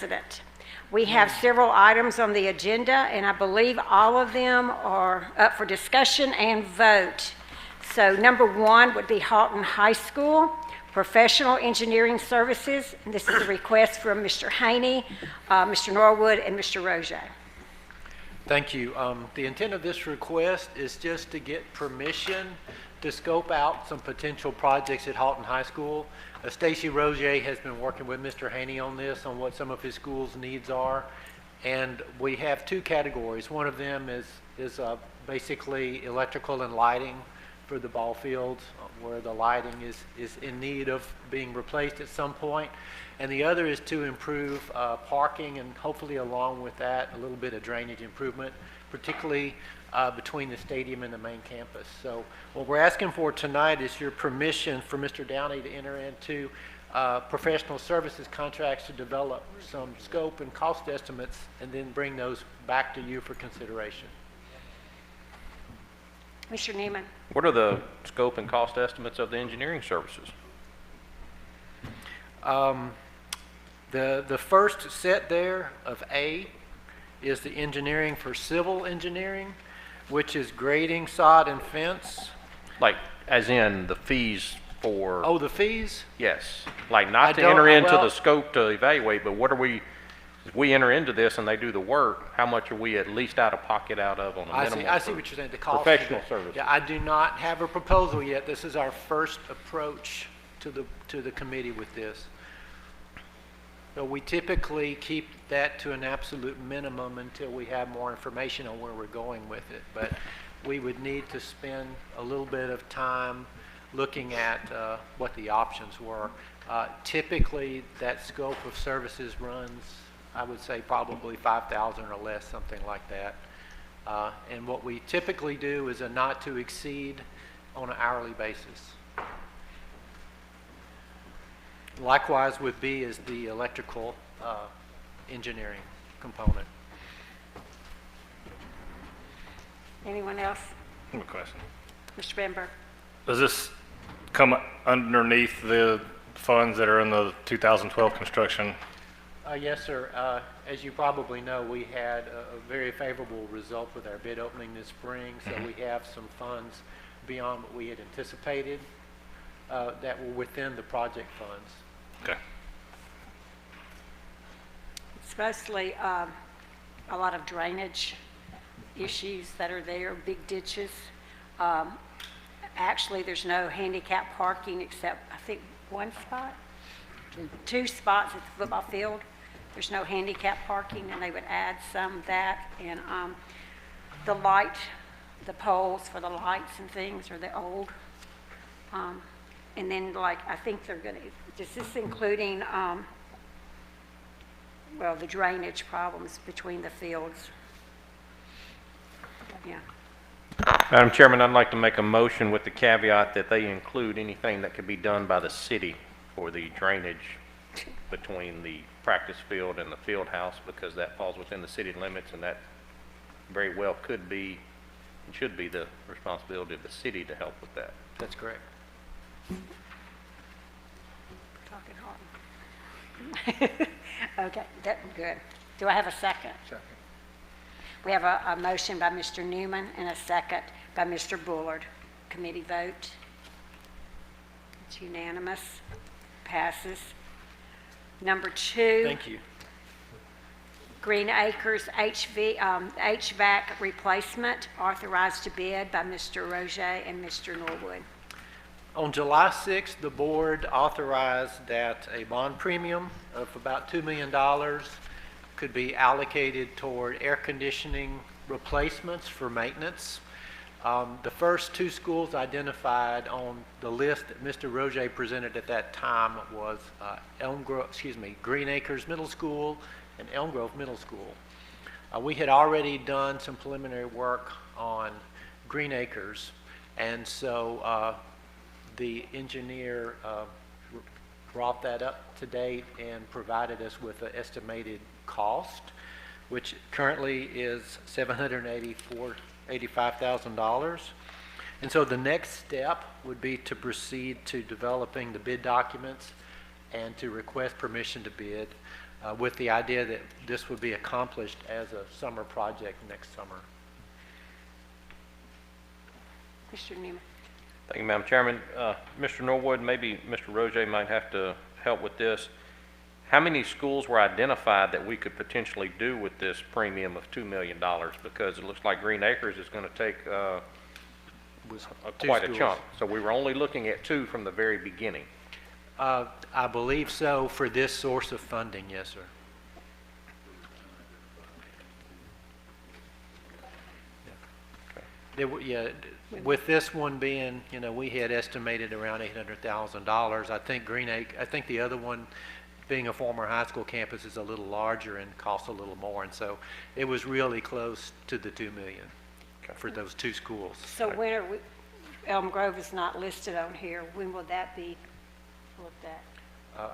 President. We have several items on the agenda, and I believe all of them are up for discussion and vote. So number 1 would be Halton High School, Professional Engineering Services. And this is a request from Mr. Haney, Mr. Norwood, and Mr. Roger. Thank you. The intent of this request is just to get permission to scope out some potential projects at Halton High School. Stacy Roger has been working with Mr. Haney on this, on what some of his school's needs are. And we have 2 categories. One of them is basically electrical and lighting for the ball fields, where the lighting is in need of being replaced at some point. And the other is to improve parking, and hopefully along with that, a little bit of drainage improvement, particularly between the stadium and the main campus. So what we're asking for tonight is your permission for Mr. Downey to enter into professional services contracts to develop some scope and cost estimates, and then bring those back to you for consideration. Mr. Neiman. What are the scope and cost estimates of the engineering services? The first set there of A is the engineering for civil engineering, which is grading, sod, and fence. Like, as in the fees for... Oh, the fees? Yes. Like, not to enter into the scope to evaluate, but what are we... If we enter into this and they do the work, how much are we at least out of pocket out of on a minimum? I see what you're saying, the cost. Professional services. Yeah, I do not have a proposal yet. This is our first approach to the committee with this. So we typically keep that to an absolute minimum until we have more information on where we're going with it. But we would need to spend a little bit of time looking at what the options were. Typically, that scope of services runs, I would say, probably $5,000 or less, something like that. And what we typically do is a not to exceed on an hourly basis. Likewise with B is the electrical engineering component. Anyone else? I have a question. Mr. Bamberg. Does this come underneath the funds that are in the 2012 construction? Yes, sir. As you probably know, we had a very favorable result with our bid opening this spring, so we have some funds beyond what we had anticipated that were within the project funds. Okay. It's mostly a lot of drainage issues that are there, big ditches. Actually, there's no handicap parking except, I think, 1 spot, 2 spots at the football field. There's no handicap parking, and they would add some of that. And the poles for the lights and things are the old. And then, like, I think they're going to, is this including, well, the drainage problems between the fields? Yeah. Madam Chairman, I'd like to make a motion with the caveat that they include anything that could be done by the city for the drainage between the practice field and the field house, because that falls within the city limits, and that very well could be and should be the responsibility of the city to help with that. That's correct. Talking hard. Okay, that's good. Do I have a second? Second. We have a motion by Mr. Newman and a second by Mr. Bullard. Committee vote. It's unanimous. Passes. Number 2. Thank you. Green Acres HVAC replacement, authorized to bid by Mr. Roger and Mr. Norwood. On July 6th, the board authorized that a bond premium of about $2 million could be allocated toward air conditioning replacements for maintenance. The first 2 schools identified on the list that Mr. Roger presented at that time was Green Acres Middle School and Elm Grove Middle School. We had already done some preliminary work on Green Acres, and so the engineer brought that up to date and provided us with an estimated cost, which currently is $785,000. And so the next step would be to proceed to developing the bid documents and to request permission to bid. with the idea that this would be accomplished as a summer project next summer. Mr. Newman. Thank you, Madam Chairman. Mr. Norwood, maybe Mr. Roget might have to help with this. How many schools were identified that we could potentially do with this premium of $2 million? Because it looks like Green Acres is going to take Two quite a schools. chunk. So we were only looking at 2 from the very beginning. I believe so for this source of funding, yes, sir. Yeah, with this one being, we had estimated around $800,000. I think the other one, being a former high school campus, is a little larger and costs a little more. And so it was really close to the $2 million for those 2 schools. So when are we, Elm Grove is not listed on here. When will that be looked at?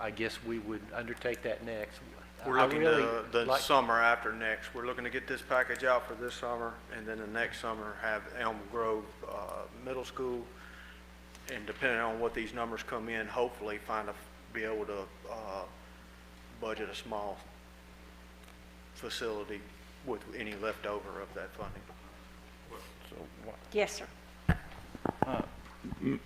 I guess we would undertake that next. We're I looking really to the like- summer after next. We're looking to get this package out for this summer, and then the next summer have Elm Grove Middle School, and depending on what these numbers come in, hopefully be able to budget a small facility with any leftover of that funding. So what? Yes, sir.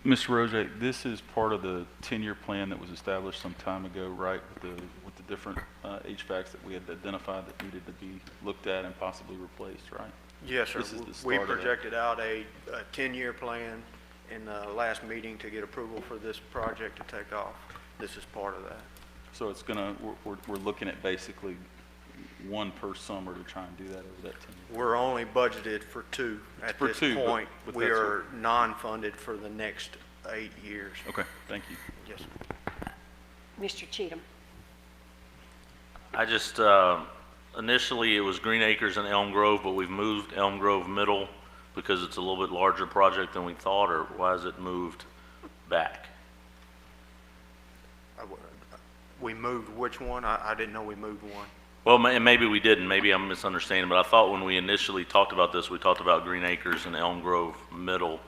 Mr. Roget, this is part of the 10-year plan that was established some time ago, right? With the different HVACs that we had identified that needed to be looked at and possibly replaced, right? Yes, sir. This is the We start of that. projected out a 10-year plan in the last meeting to get approval for this project to take off. This is part of that. So it's gonna, we're looking at basically 1 per summer to try and do that over that 10 years. We're only budgeted for 2 at For this 2, but- point. but We that's are non-funded for the next 8 years. Okay, thank you. Yes, sir. Mr. Cheatham. I just, initially it was Green Acres and Elm Grove, but we've moved Elm Grove Middle because it's a little bit larger project than we thought, or why is it moved back? We moved which one? I didn't know we moved one. Well, and maybe we didn't, maybe I'm misunderstanding, but I thought when we initially talked about this, we talked about Green Acres and Elm Grove Middle,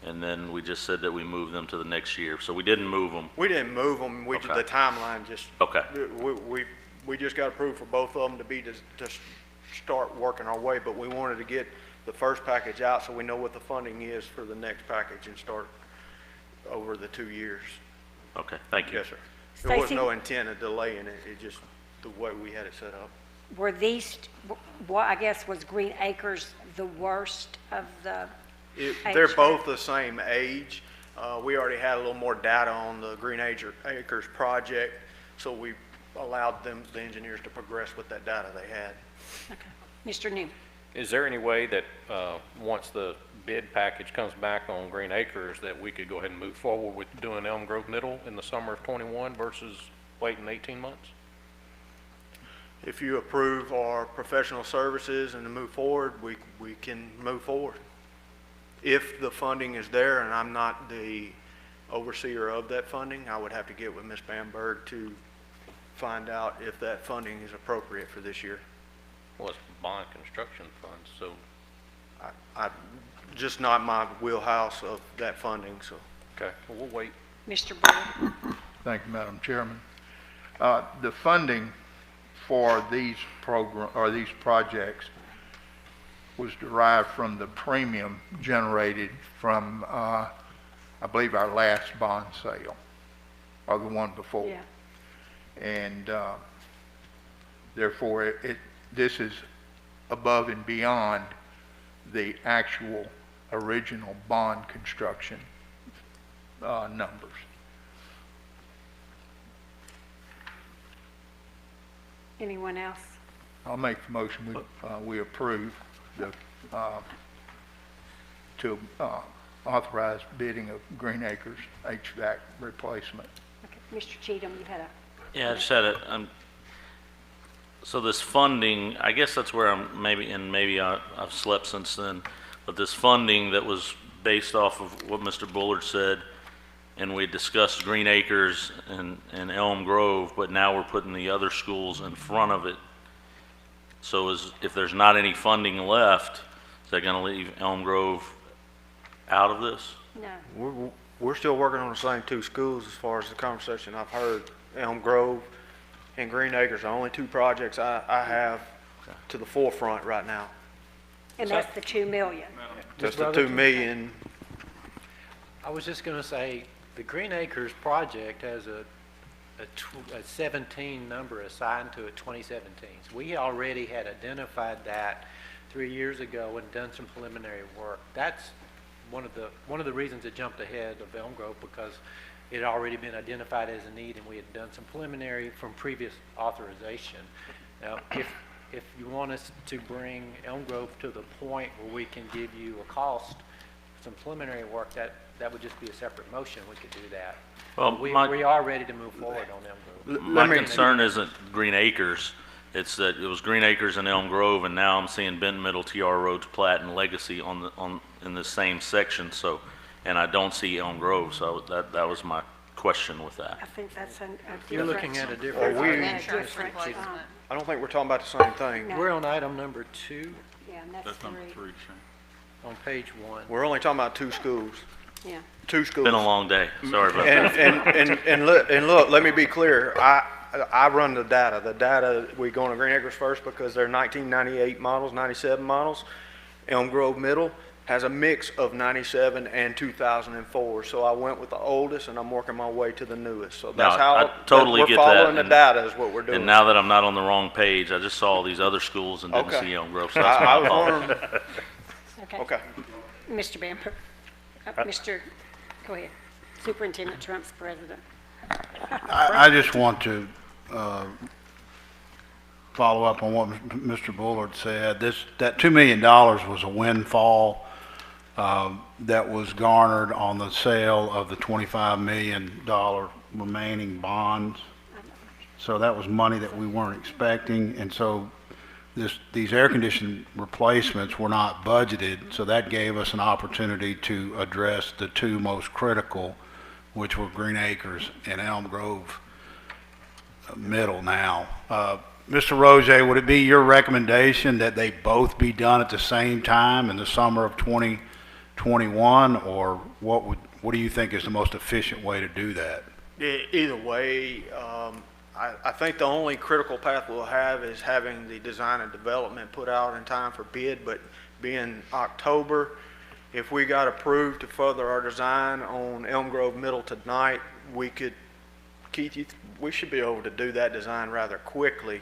and then we just said that we moved them to the next year, so we didn't move them. We didn't move them. Okay. The timeline just. Okay. We just got approved for both of them to be, to start working our way, but we wanted to get the first package out so we know what the funding is for the next package and start over the 2 years. Okay, thank you. Yes, sir. There was Stacy? no intent of delaying it. It just, the way we had it set up. Were these, what I guess was Green Acres the worst of the They're HVAC? both the same age. We already had a little more data on the Green Acres project, so we allowed them, the engineers, to progress with that data they had. Okay. Mr. Newman. Is there any way that, once the bid package comes back on Green Acres, that we could go ahead and move forward with doing Elm Grove Middle in the summer of '21 versus waiting 18 months? If you approve our professional services and to move forward, we can move forward. If the funding is there, and I'm not the overseer of that funding, I would have to get with Ms. Bamberg to find out if that funding is appropriate for this year. Well, it's bond construction funds, so I just not my wheelhouse of that funding, so. okay, well, we'll wait. Mr. Bull. Thank you, Madam Chairman. The funding for these these projects was derived from the premium generated from, I believe, our last bond sale, or the one before. Yeah. And therefore, this is above and beyond the actual original bond construction numbers. Anyone else? I'll make the motion, we approve the, to authorize bidding of Green Acres HVAC replacement. Okay. Mr. Cheatham, you had a, Yeah, I just had it, so this funding, I guess that's where maybe I've slept since then, but this funding that was based off of what Mr. Bullard said, and we discussed Green Acres and Elm Grove, but now we're putting the other schools in front of it. So if there's not any funding left, is that gonna leave Elm Grove out of this? no. We're still working on the same 2 schools as far as the conversation I've heard. Elm Grove and Green Acres are the only two projects I have to the forefront right now. And that's the 2 million. Just the 2 million. I was just gonna say, the Green Acres project has a 17 number assigned to it, 2017. So we already had identified that 3 years ago and done some preliminary work. That's one of the reasons it jumped ahead of Elm Grove, because it had already been identified as a need and we had done some preliminary from previous authorization. Now, if you want us to bring Elm Grove to the point where we can give you a cost, some preliminary work, that would just be a separate motion. We could do that. Well, We my- are ready to move forward on Elm Grove. My concern isn't Green Acres. It's that it was Green Acres and Elm Grove, and now I'm seeing Benton Middle, TR Roads, Platt, and Legacy in the same section. So, and I don't see Elm Grove. So that was my question with that. I think that's a different. You're looking at a different. I don't think we're talking about the same thing. No. We're on item number 2 Yeah, and that's That's number 3. 3, Shane. on page 1. We're only talking about 2 schools. Yeah. 2 schools. Been a long day. Sorry about that. And look, let me be clear. I run the data. The data, we go on Green Acres first because they're 1998 models, 97 models. Elm Grove Middle has a mix of 97 and 2004. So I went with the oldest and I'm working my way to the newest. So that's No, how I totally we're get that, following the and- data is what we're doing. And now that I'm not on the wrong page, I just saw all these other schools and didn't Okay. see Elm Grove. So that's I my was fault. wondering, okay. Mr. Bamper. Go ahead. Superintendent Trump's president. I just want to follow up on what Mr. Bullard said. That $2 million was a windfall that was garnered on the sale of the $25 million remaining bonds. So that was money that we weren't expecting, and so these air conditioning replacements were not budgeted, so that gave us an opportunity to address the 2 most critical, which were Green Acres and Elm Grove Middle now. Mr. Roger, would it be your recommendation that they both be done at the same time in the summer of 2021, or what do you think is the most efficient way to do that? Either way, I think the only critical path we'll have is having the design and development put out in time for bid, but being October, if we got approved to further our design on Elm Grove Middle tonight, we could, Keith, we should be able to do that design rather quickly.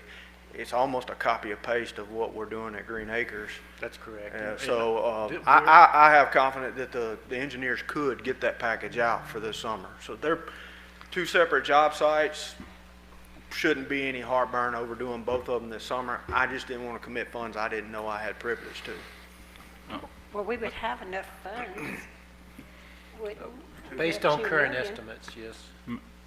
It's almost a copy and paste of what we're doing at Green Acres. That's correct. So I have confidence that the engineers could get that package out for this summer. So they're 2 separate job sites. Shouldn't be any heartburn over doing both of them this summer. I just didn't want to commit funds I didn't know I had privilege to. Well, we would have enough funds. wouldn't we? Based That on 2 current million. estimates, yes.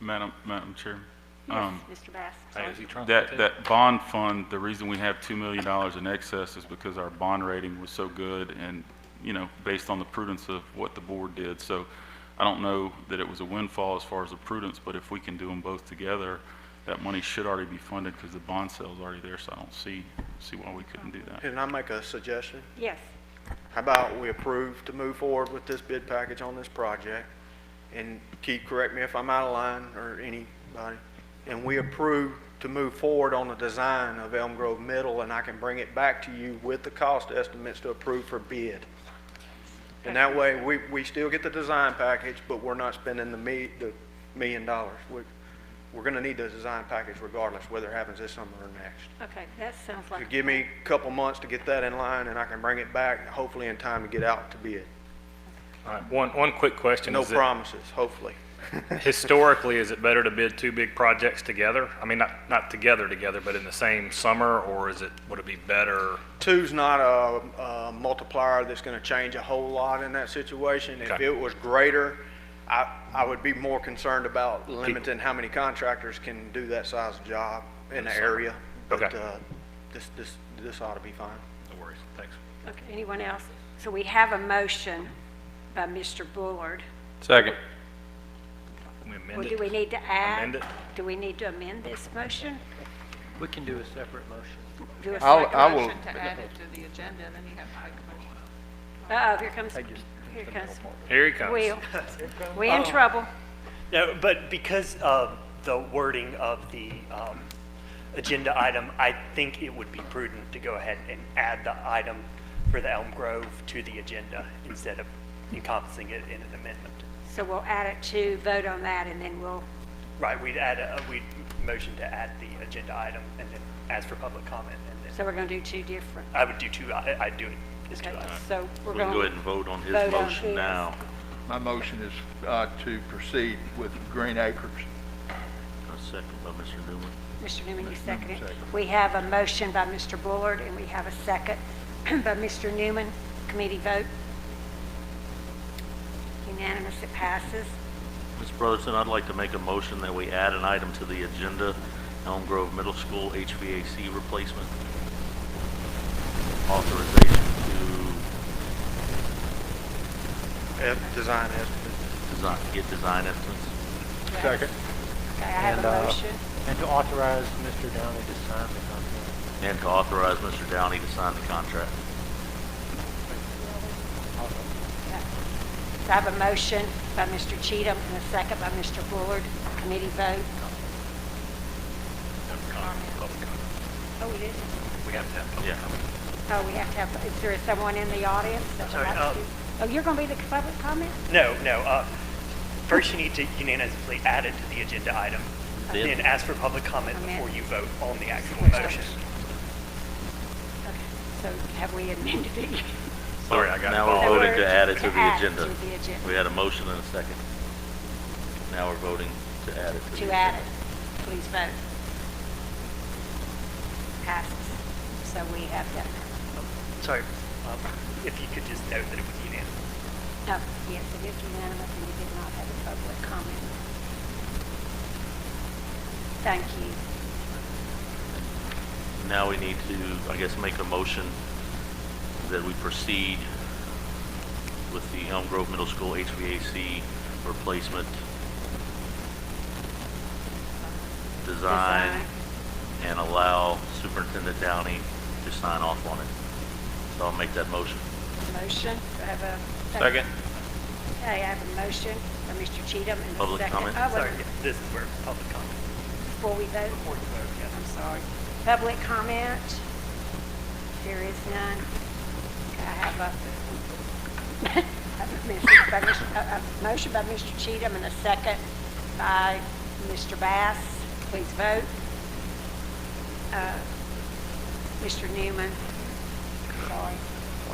Madam Chairman. Yes, Mr. Bass. sorry. That bond fund, the reason we have $2 million in excess is because our bond rating was so good and, based on the prudence of what the board did. So I don't know that it was a windfall as far as the prudence, but if we can do them both together, that money should already be funded because the bond sale's already there, so I don't see why we couldn't do that. Can I make a suggestion? Yes. How about we approve to move forward with this bid package on this project? And Keith, correct me if I'm out of line, or anybody. And we approve to move forward on the design of Elm Grove Middle, and I can bring it back to you with the cost estimates to approve for bid. And that way, we still get the design package, but we're not spending the $1 million. We're gonna need the design package regardless, whether it happens this summer or next. Okay, that sounds like. So give me a couple months to get that in line, and I can bring it back, hopefully in time to get out to bid. All right, one quick question. No Is it- promises, hopefully. Historically, is it better to bid 2 big projects together? I mean, not together, but in the same summer, or would it be better? 2's not a multiplier that's gonna change a whole lot in that situation. If Okay. it was greater, I would be more concerned about limiting how many contractors can do that size of job in the area. But, Okay. this ought to be fine. No worries, thanks. Okay, anyone else? So we have a motion by Mr. Bullard. Second. Can we Well, amend do it? we need to add? Amend it? Do we need to amend this motion? We can do a separate motion. Do a I'll- second I will- motion? To add it to the agenda, then you have to make a motion. Uh-oh, here comes Here he comes. Will. We in trouble. No, but because of the wording of the agenda item, I think it would be prudent to go ahead and add the item for the Elm Grove to the agenda instead of encompassing it in an amendment. So we'll add it to, vote on that, and then we'll, Right, we'd motion to add the agenda item and then ask for public comment, and so then we're going to do two different. I would do two, I'd do it as two Okay, items. so we're We going can to go ahead and vote on his vote on motion his. now. My motion is to proceed with Green Acres. A second by Mr. Newman. Mr. Newman, you Mr. second it. Newman, second. We have a motion by Mr. Bullard, and we have a second by Mr. Newman. Committee vote. Unanimous, it passes. Ms. Brotherton, I'd like to make a motion that we add an item to the agenda, Elm Grove Middle School HVAC replacement. Authorization Design estimate. to get design estimates. Second. Okay, I have a motion. And to authorize Mr. Downey to sign the contract. And to authorize Mr. Downey to sign the contract. Yeah. So I have a motion by Mr. Cheatham and a second by Mr. Bullard. Committee vote. Oh, it is? We have to have Yeah. Oh, we have to have, is there someone in the audience that would Sorry, like to? Oh, you're going to be the public comment? No. First, you need to unanimously add it to the agenda item, Then- then ask for public comment Amend. before you vote on the actual Okay. motion. Okay, so have we amended it? Sorry, I got Now we're involved. voting to add it to the add agenda. to the agenda. We had a motion and a second. Now we're voting to add it to the agenda. To add it, please vote. Passes. So we have that. Sorry, if you could just note that it was unanimous. Oh, yes, it is unanimous, and we did not have a public comment. Thank you. Now we need to, I guess, make a motion that we proceed with the Elm Grove Middle School HVAC replacement design and allow Superintendent Downey to sign off on it. So I'll make that motion. Motion, do I have a Second. Okay, I have a motion by Mr. Cheatham and a Public second. comment? Oh, wait, Sorry, this is where public comment. before we vote? Before you vote, yes. I'm sorry. Public comment? There is none. Okay, I have a motion by Mr. Cheatham and a second by Mr. Bass. Please vote. Mr. Newman. Sorry.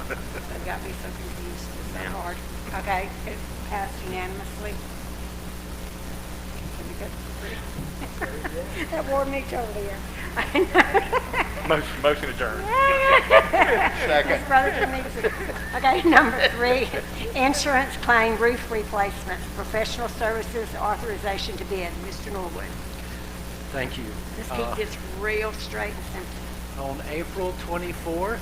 That got me so confused. It's so Yeah. hard. Okay, it passed unanimously. Let me go- That wore me totally. Motion adjourned. His brother can meet it. Okay, number 3, insurance claim roof replacements, professional services, authorization to bid. Mr. Norwood. Thank you. Let's keep this real straight and simple. On April 24th,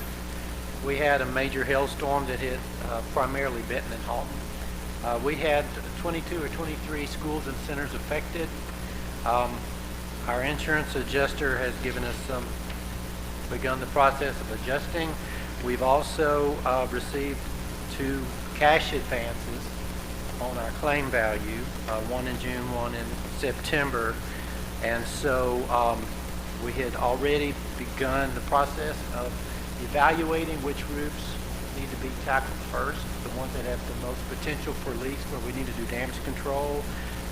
we had a major hailstorm that hit primarily Benton and Halton. We had 22 or 23 schools and centers affected. Our insurance adjuster has begun the process of adjusting. We've also received 2 cash advances on our claim value, one in June, one in September. And so we had already begun the process of evaluating which roofs need to be tackled first, the ones that have the most potential for leaks, where we need to do damage control.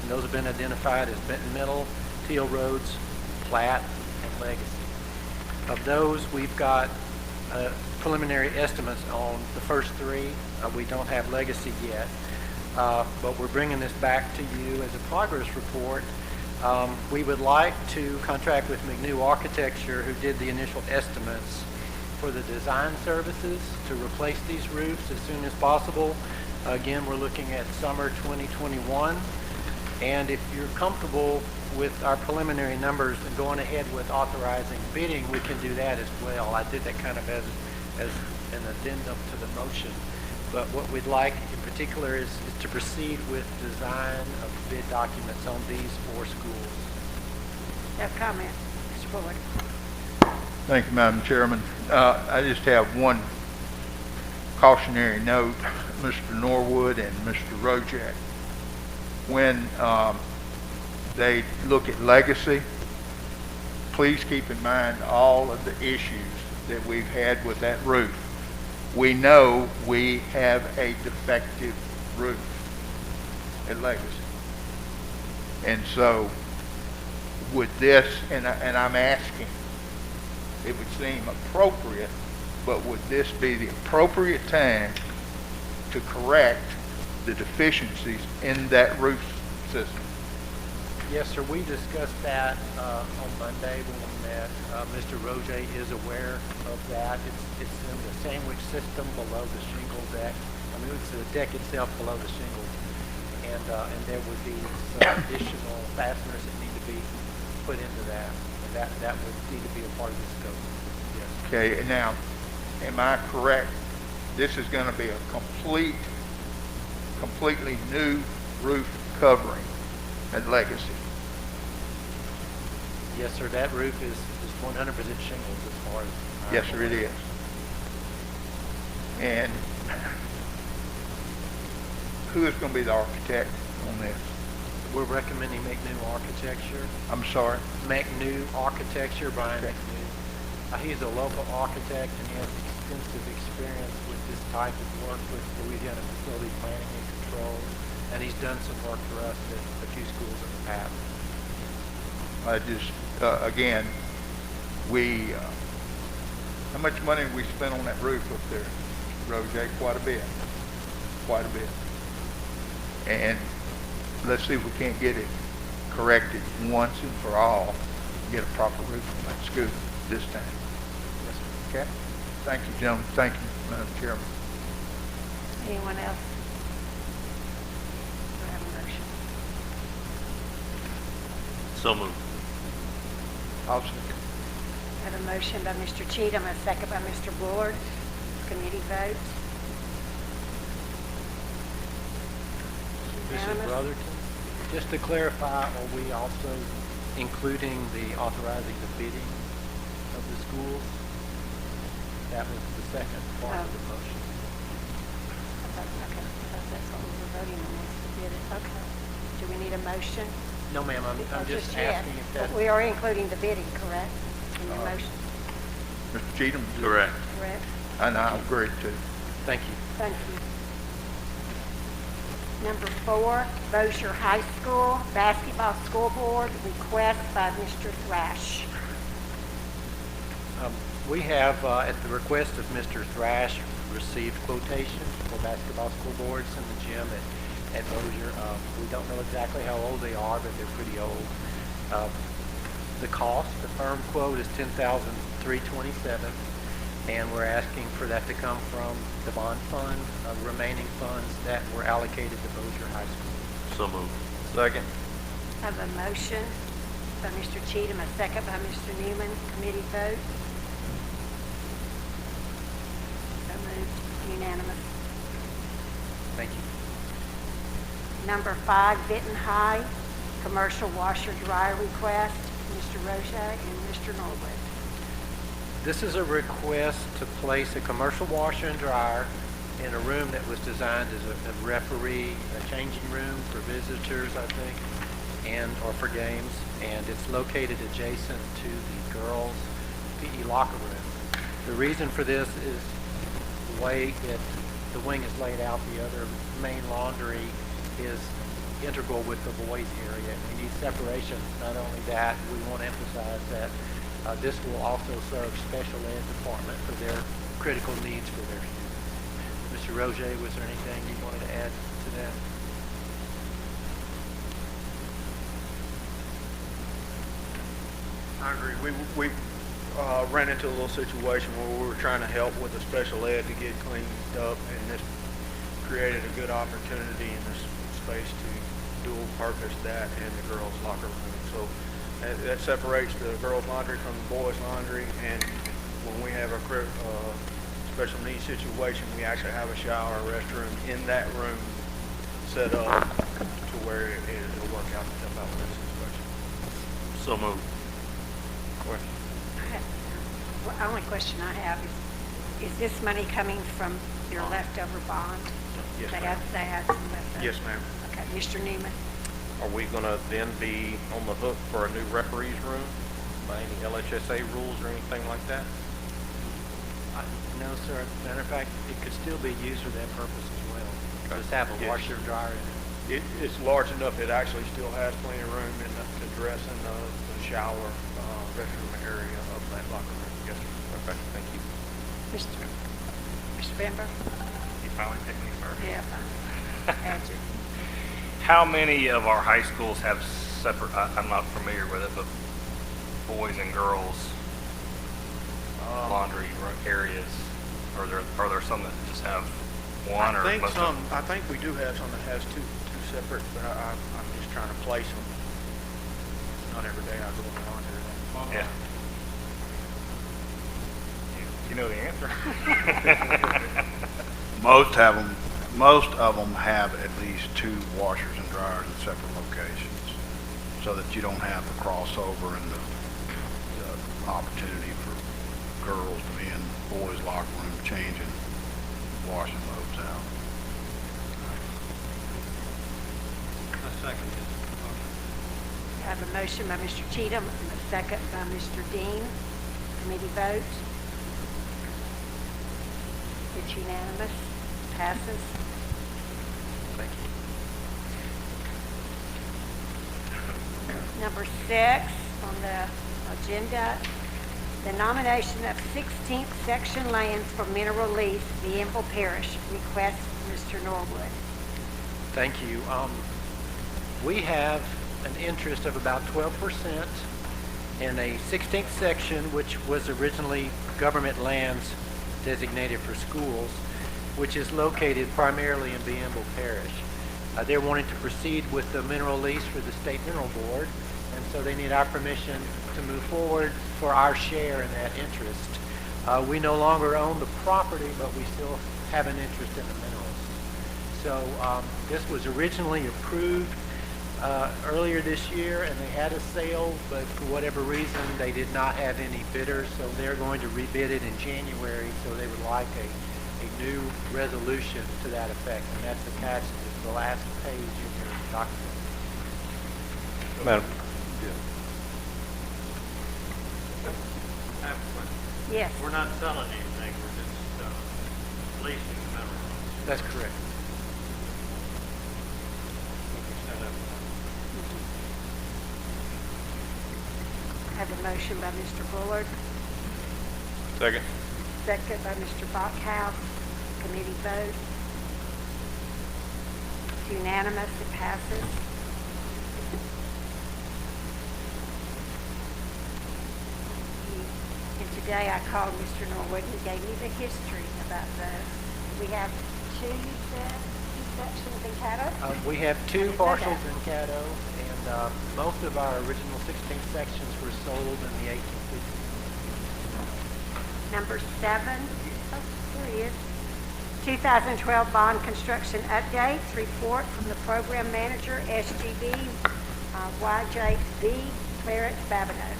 And those have been identified as Benton Middle, Teal Roads, Platte, and Legacy. Of those, we've got preliminary estimates on the first 3. We don't have Legacy yet, but we're bringing this back to you as a progress report. We would like to contract with McNew Architecture, who did the initial estimates, for the design services to replace these roofs as soon as possible. Again, we're looking at summer 2021. And if you're comfortable with our preliminary numbers and going ahead with authorizing bidding, we can do that as well. I did that kind of as an addendum to the motion. But what we'd like in particular is to proceed with design of bid documents on these 4 schools. Have comment, Mr. Bullard. Thank you, Madam Chairman. I just have one cautionary note, Mr. Norwood and Mr. Rojak. When they look at Legacy, please keep in mind all of the issues that we've had with that roof. We know we have a defective roof at Legacy. And so with this, and I'm asking, it would seem appropriate, but would this be the appropriate time to correct the deficiencies in that roof system? Yes, sir, we discussed that on Monday when we met. Mr. Roger is aware of that. It's in the sandwich system below the shingle deck. I mean, it's the deck itself below the shingle. And there would be some additional fasteners that need to be put into that. And that would need to be a part of the scope. Yes. Okay, and now, am I correct? This is going to be a completely new roof covering at Legacy. Yes, sir, that roof is 100% shingles as far as. Yes, sir, it is. And who is going to be the architect on this? We're recommending McNew Architecture. I'm sorry? McNew Architecture, Brian McNew. He's a local architect and he has extensive experience with this type of work with Louisiana Facility Planning and Control. And he's done some work for us at a few schools in the past. I just, again, how much money we spent on that roof up there, Roger? Quite a bit. And let's see if we can't get it corrected once and for all, get a proper roof on that school this time. Yes, sir. Okay? Thank you, gentlemen. Thank you, Madam Chairman. Anyone else? Do I have a motion? So moved. I'll second. I have a motion by Mr. Cheatham, a second by Mr. Bullard. Committee vote. Mrs. Unanimous? Brotherton, just to clarify, are we also including the authorizing the bidding of the schools? That was the second part of the motion. Okay, that's what we were voting on, was to bid it. Okay. Do we need a motion? No, ma'am, I'm just yet. asking if that. But we are including the bidding, correct? In the motion, Mr. Cheatham? Correct. correct? And I agree too. Thank you. Thank you. Number 4, Bossier High School Basketball Scoreboard, request by Mr. Thrash. We have, at the request of Mr. Thrash, received quotations for basketball scoreboards in the gym at Bossier. We don't know exactly how old they are, but they're pretty old. The cost, the firm quote is $10,327, and we're asking for that to come from the bond fund, remaining funds that were allocated to Bossier High School. So moved. Second. I have a motion by Mr. Cheatham, a second by Mr. Newman. Committee vote. So moved. Unanimous. Thank you. Number 5, Benton High, commercial washer dryer request, Mr. Roche and Mr. Norwood. This is a request to place a commercial washer and dryer in a room that was designed as a referee, a changing room for visitors, I think, or for games, and it's located adjacent to the girls' PE locker room. The reason for this is the way that the wing is laid out. The other main laundry is integral with the boys' area, and we need separation. Not only that, we want to emphasize that this will also serve special ed department for their critical needs for their students. Mr. Roger, was there anything you wanted to add to that? I agree. We ran into a little situation where we were trying to help with the special ed to get cleaned up, and this created a good opportunity in this space to dual purpose that and the girls' locker room. So that separates the girls' laundry from the boys' laundry, and when we have a special needs situation, we actually have a shower, restroom in that room set up to where it'll work out to help out with that situation. So moved. The only question I have is this money coming from your leftover bond? Yes, They ma'am. had some leftover? Yes, ma'am. Okay, Mr. Newman? Are we gonna then be on the hook for a new referee's room? by any LHSA rules or anything like that? No, sir. Matter of fact, it could still be used for that purpose as well. Just have a Yes. washer and dryer in it. It's large enough, it actually still has plenty of room in the dressing, the shower, restroom area of that locker room. Yes, sir. Okay, thank you. Mr. Bamber? You finally picked me first. Yeah, fine. Answer. How many of our high schools have separate, I'm not familiar with it, but boys and girls laundry areas? Are there some that just have one or I think most of them? I think we do have some that has two separate, but I'm just trying to place them. Not every day I go in the laundry room. Yeah. You know the answer. Most of them have at least 2 washers and dryers in separate locations, so that you don't have the crossover and the opportunity for girls to be in boys' locker room changing washing loads out. I have a motion by Mr. Cheatham and a second by Mr. Dean. Committee vote. It's unanimous. Passes. Thank you. Number 6 on the agenda, the nomination of 16th section lands for mineral lease, the Enville Parish. Request Mr. Norwood. Thank you. We have an interest of about 12% in a 16th section, which was originally government lands designated for schools, which is located primarily in Bienville Parish. They're wanting to proceed with the mineral lease for the State Mineral Board, and so they need our permission to move forward for our share in that interest. We no longer own the property, but we still have an interest in the minerals. So this was originally approved earlier this year, and they had a sale, but for whatever reason, they did not have any bidders, so they're going to rebid it in January, so they would like a new resolution to that effect, and that's attached to the last page in your document. Madam, Yes. We're not selling anything, we're just leasing the minerals. That's correct. I have a motion by Mr. Bullard, second? second by Mr. Bachhaus. Committee vote. It's unanimous. It passes. And today I called Mr. Norwood and he gave me the history about those. We have two sections in Caddo. We have 2 know parcels that. in Caddo, and most of our original 16 sections were sold in the 1850s. Number 7, oh, there he is. 2012 bond construction updates, report from the program manager, SGB, YJB, Clarence Babineau.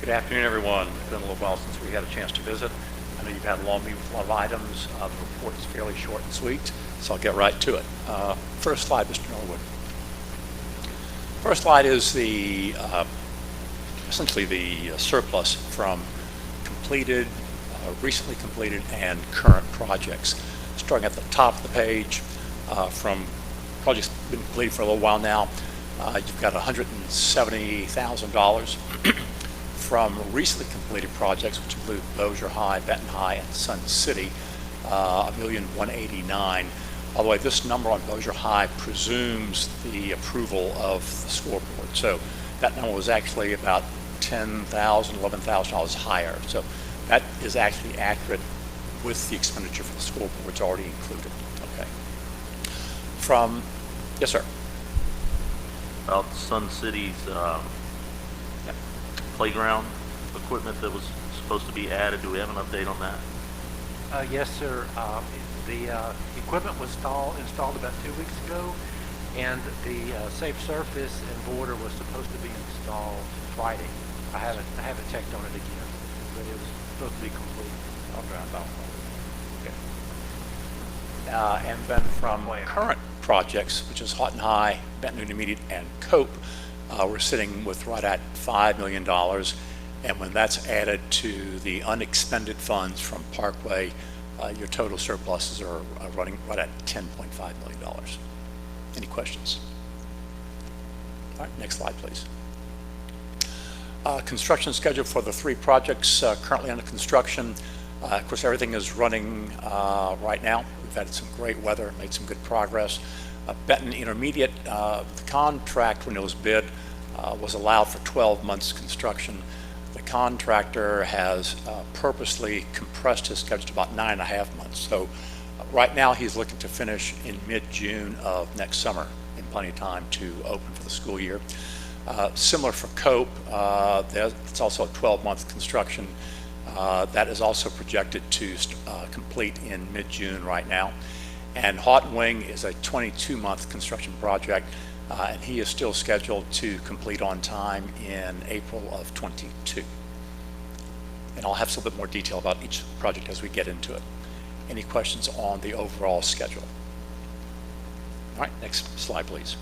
Good afternoon, everyone. It's been a little while since we had a chance to visit. I know you've had a long meeting with a lot of items. The report is fairly short and sweet, so I'll get right to it. First slide, Mr. Norwood. First slide is the essentially the surplus from completed, recently completed, and current projects. Starting at the top of the page, from projects that have been completed for a little while now, you've got $170,000 from recently completed projects, which include Bossier High, Benton High, and Sun City, $1,189,000. By the way, this number on Bossier High presumes the approval of the scoreboard. So that number was actually about $10,000, $11,000 higher. So that is actually accurate with the expenditure for the scoreboards already included. Okay. From, yes, sir. About Sun City's playground equipment that was supposed to be added. Do we have an update on that? Yes, sir. The equipment was installed about 2 weeks ago, and the safe surface and border was supposed to be installed Friday. I haven't checked on it again, but it was supposed to be complete. I'll drive off. Okay. And then from current projects, which is Houghton High, Benton Intermediate, and Cope, we're sitting with right at $5 million. And when that's added to the unexpended funds from Parkway, your total surpluses are running right at $10.5 million. Any questions? All right, next slide, please. Construction schedule for the 3 projects currently under construction. Of course, everything is running right now. We've had some great weather, made some good progress. Benton Intermediate, the contract when it was bid was allowed for 12 months construction. The contractor has purposely compressed his schedule to about 9.5 months. So right now he's looking to finish in mid-June of next summer, in plenty of time to open for the school year. Similar for Cope, it's also a 12-month construction. That is also projected to complete in mid-June right now. And Houghton Wing is a 22-month construction project, and he is still scheduled to complete on time in April of '22. And I'll have a little bit more detail about each project as we get into it. Any questions on the overall schedule? All right, next slide, please.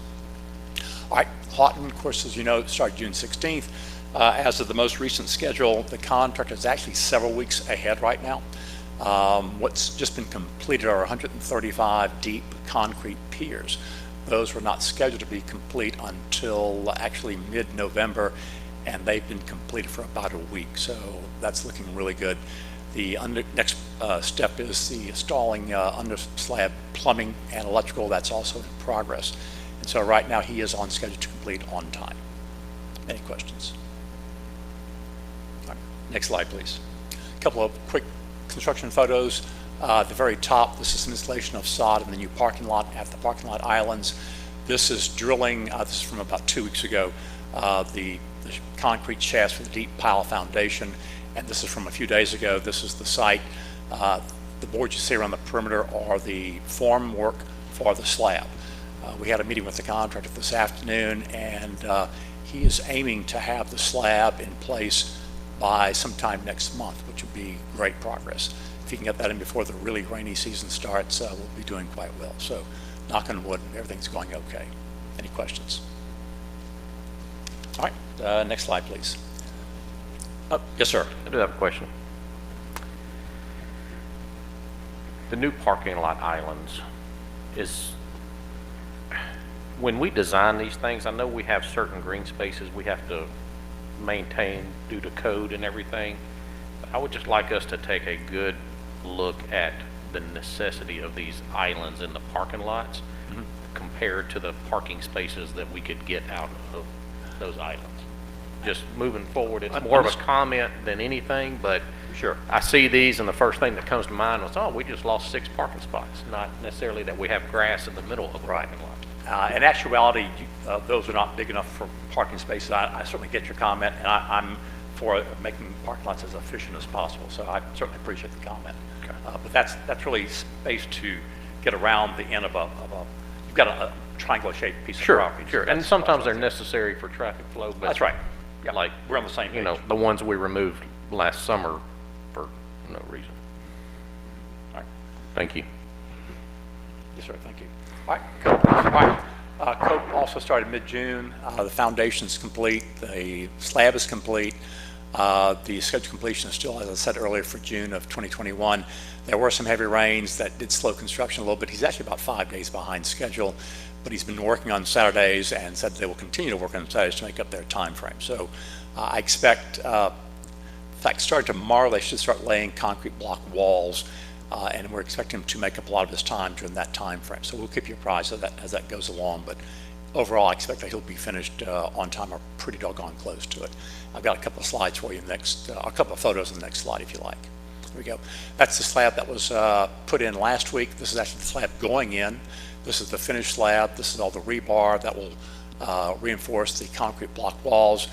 All right, Houghton, of course, as you know, started June 16th. As of the most recent schedule, the contract is actually several weeks ahead right now. What's just been completed are 135 deep concrete piers. Those were not scheduled to be complete until actually mid-November, and they've been completed for about a week, so that's looking really good. The next step is the installing under slab plumbing and electrical. That's also in progress. And so right now he is on schedule to complete on time. Any questions? All right, next slide, please. A couple of quick construction photos. At the very top, this is an installation of sod in the new parking lot at the parking lot islands. This is drilling, this is from about 2 weeks ago, the concrete shafts for the deep pile foundation, and this is from a few days ago. This is the site. The boards you see around the perimeter are the form work for the slab. We had a meeting with the contractor this afternoon, and he is aiming to have the slab in place by sometime next month, which would be great progress. If he can get that in before the really rainy season starts, we'll be doing quite well. So, knock on wood, everything's going okay. Any questions? All right, next slide, please. Yes, sir. I do have a question. The new parking lot islands is, when we design these things, I know we have certain green spaces we have to maintain due to code and everything. I would just like us to take a good look at the necessity of these islands in the parking lots compared to the parking spaces that we could get out of those islands. Just moving forward, it's more of a comment than anything, but Sure. I see these and the first thing that comes to mind was, oh, we just lost 6 parking spots, not necessarily that we have grass in the middle of the parking lot. In actuality, those are not big enough for parking spaces. I certainly get your comment, and I'm for making parking lots as efficient as possible, so I certainly appreciate the comment. Okay. But that's really space to get around the end of you've got a triangular-shaped piece of property. Sure, and sometimes they're necessary for traffic flow, but. That's right. Yeah, Like, we're on the same page. you know, the ones we removed last summer for no reason. All right. Thank you. Yes, sir, thank you. All right, Cope. All right. Cope also started mid-June. The foundation's complete. The slab is complete. The scheduled completion is still, as I said earlier, for June of 2021. There were some heavy rains that did slow construction a little bit. He's actually about 5 days behind schedule, but he's been working on Saturdays and said they will continue to work on Saturdays to make up their time frame. So I expect, in fact, starting tomorrow, they should start laying concrete block walls, and we're expecting him to make up a lot of his time during that time frame. So we'll keep you apprised of that as that goes along, but overall, I expect that he'll be finished on time or pretty doggone close to it. I've got a couple of slides for you next, a couple of photos in the next slide if you like. There we go. That's the slab that was put in last week. This is actually the slab going in. This is the finished slab. This is all the rebar that will reinforce the concrete block walls.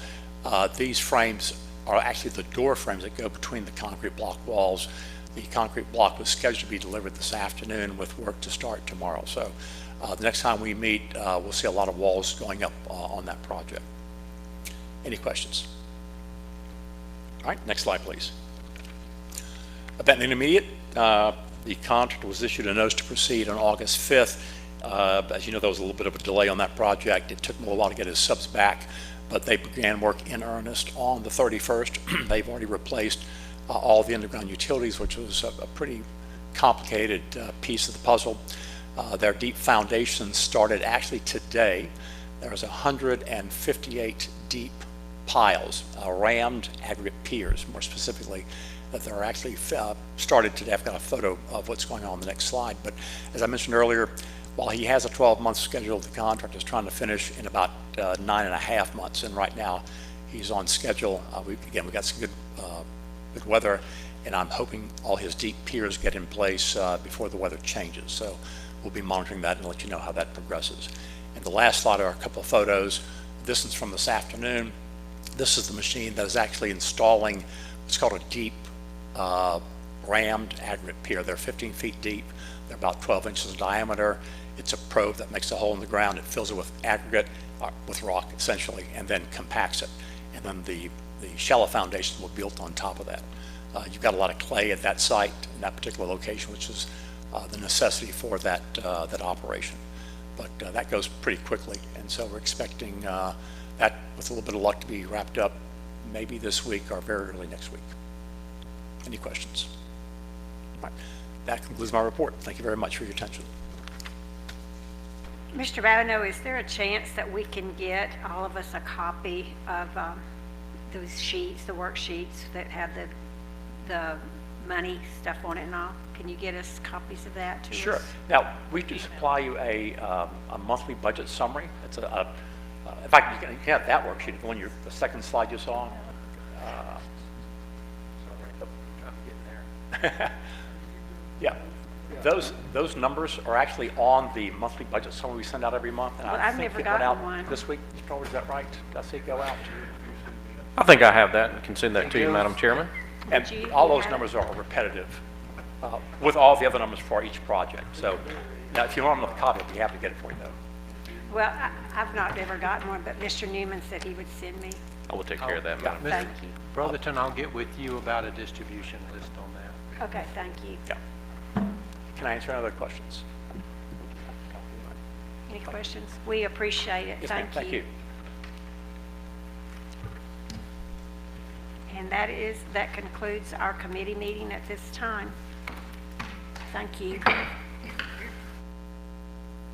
These frames are actually the door frames that go between the concrete block walls. The concrete block was scheduled to be delivered this afternoon with work to start tomorrow. So the next time we meet, we'll see a lot of walls going up on that project. Any questions? All right, next slide, please. Benton Intermediate, the contractor was issued a notice to proceed on August 5th. As you know, there was a little bit of a delay on that project. It took him a while to get his subs back. but they began work in earnest on the 31st. They've already replaced all the underground utilities, which was a pretty complicated piece of the puzzle. Their deep foundations started actually today. There's 158 deep piles, rammed aggregate piers, more specifically, that they're actually started today. I've got a photo of what's going on in the next slide. But as I mentioned earlier, while he has a 12-month schedule, the contractor is trying to finish in about 9.5 months. And right now, he's on schedule. We've got some good weather, and I'm hoping all his deep piers get in place before the weather changes. So we'll be monitoring that and let you know how that progresses. And the last slide are a couple of photos. This is from this afternoon. This is the machine that is actually installing what's called a deep rammed aggregate pier. They're 15 feet deep. They're about 12 inches in diameter. It's a probe that makes a hole in the ground. It fills it with aggregate, with rock essentially, and then compacts it. And then the shallow foundation will be built on top of that. You've got a lot of clay at that site, in that particular location, which is the necessity for that operation. But that goes pretty quickly, and so we're expecting that, with a little bit of luck, to be wrapped up maybe this week or very early next week. Any questions? All right. That concludes my report. Thank you very much for your attention. Mr. Babineau, is there a chance that we can get all of us a copy of those sheets, the worksheets that have the money stuff on it and all? Can you get us copies of that too? Sure. Now, we do supply you a monthly budget summary. It's in fact, you can have that worksheet, the second slide you saw. Yeah, those numbers are actually on the monthly budget summary we send out every month. And Well, I I've think never it went gotten out one. this week. Mr. Tolbert, is that right? Did I see it go out? I think I have that and can send that to you, Madam Chairman. And Did you all those have it? numbers are repetitive with all the other numbers for each project. So now, if you want another copy, I'd be happy to get it for you, though. Well, I've never gotten one, but Mr. Newman said he would send me. I will take care of that, Yeah. Madam. Thank you. Brotherton, I'll get with you about a distribution list on that. Okay, thank you. Yeah. Can I answer any other questions? Any questions? We appreciate it. Yes, ma'am. Thank you. And that concludes our committee meeting at this time. Thank you.